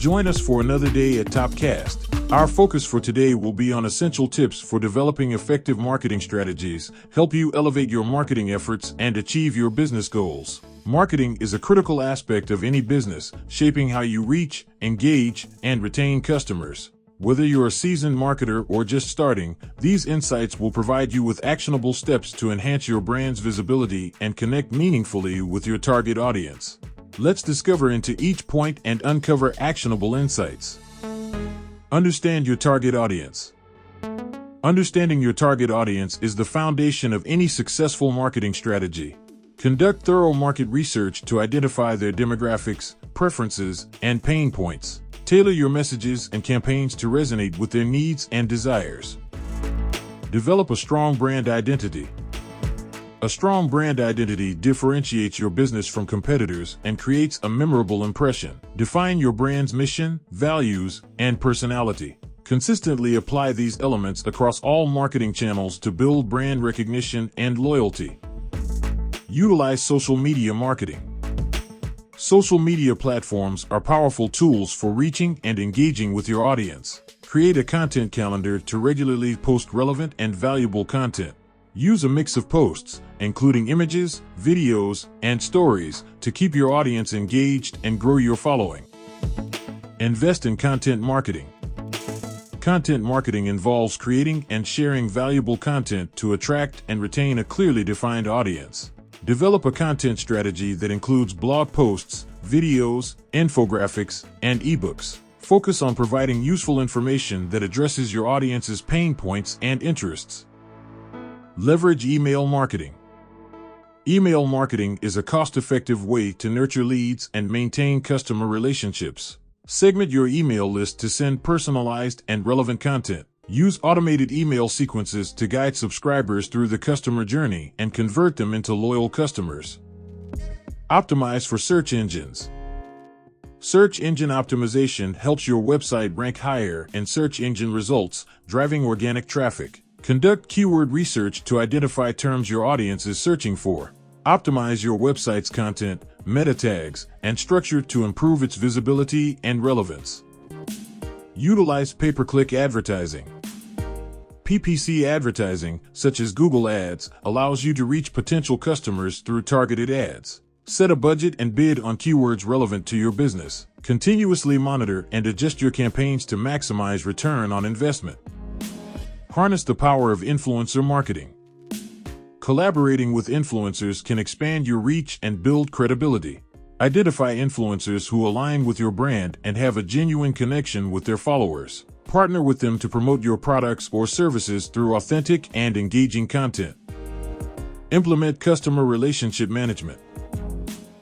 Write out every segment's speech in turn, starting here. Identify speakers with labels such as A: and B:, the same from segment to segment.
A: Join us for another day at Topcast. Our focus for today will be on essential tips for developing effective marketing strategies, help you elevate your marketing efforts, and achieve your business goals. Marketing is a critical aspect of any business, shaping how you reach, engage, and retain customers. Whether you're a seasoned marketer or just starting, these insights will provide you with actionable steps to enhance your brand's visibility and connect meaningfully with your target audience. Let's discover into each point and uncover actionable insights. Understand your target audience. Understanding your target audience is the foundation of any successful marketing strategy. Conduct thorough market research to identify their demographics, preferences, and pain points. Tailor your messages and campaigns to resonate with their needs and desires. Develop a strong brand identity. A strong brand identity differentiates your business from competitors and creates a memorable impression. Define your brand's mission, values, and personality. Consistently apply these elements across all marketing channels to build brand recognition and loyalty. Utilize social media marketing. Social media platforms are powerful tools for reaching and engaging with your audience. Create a content calendar to regularly post relevant and valuable content. Use a mix of posts, including images, videos, and stories, to keep your audience engaged and grow your following. Invest in content marketing. Content marketing involves creating and sharing valuable content to attract and retain a clearly defined audience. Develop a content strategy that includes blog posts, videos, infographics, and ebooks. Focus on providing useful information that addresses your audience's pain points and interests. Leverage email marketing. Email marketing is a cost-effective way to nurture leads and maintain customer relationships. Segment your email list to send personalized and relevant content. Use automated email sequences to guide subscribers through the customer journey and convert them into loyal customers. Optimize for search engines. Search engine optimization helps your website rank higher in search engine results, driving organic traffic. Conduct keyword research to identify terms your audience is searching for. Optimize your website's content, meta tags, and structure to improve its visibility and relevance. Utilize pay-per-click advertising. PPC advertising, such as Google Ads, allows you to reach potential customers through targeted ads. Set a budget and bid on keywords relevant to your business. Continuously monitor and adjust your campaigns to maximize return on investment. Harness the power of influencer marketing. Collaborating with influencers can expand your reach and build credibility. Identify influencers who align with your brand and have a genuine connection with their followers. Partner with them to promote your products or services through authentic and engaging content. Implement customer relationship management.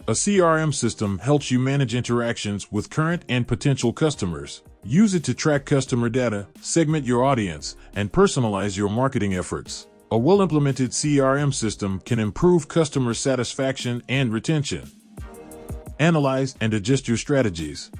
A: A CRM system helps you manage interactions with current and potential customers. Use it to track customer data, segment your audience, and personalize your marketing efforts. A well-implemented CRM system can improve customer satisfaction and retention. Analyze and adjust your strategies.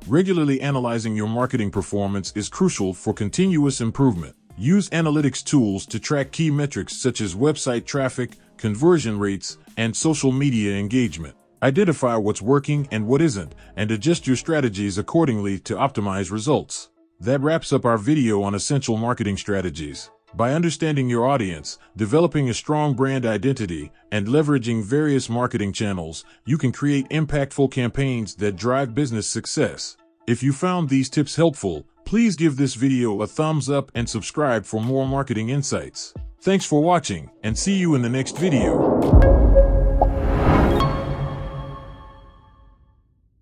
A: Regularly analyzing your marketing performance is crucial for continuous improvement. Use analytics tools to track key metrics such as website traffic, conversion rates, and social media engagement. Identify what's working and what isn't, and adjust your strategies accordingly to optimize results. That wraps up our video on essential marketing strategies. By understanding your audience, developing a strong brand identity, and leveraging various marketing channels, you can create impactful campaigns that drive business success. If you found these tips helpful, please give this video a thumbs up and subscribe for more marketing insights. Thanks for watching, and see you in the next video.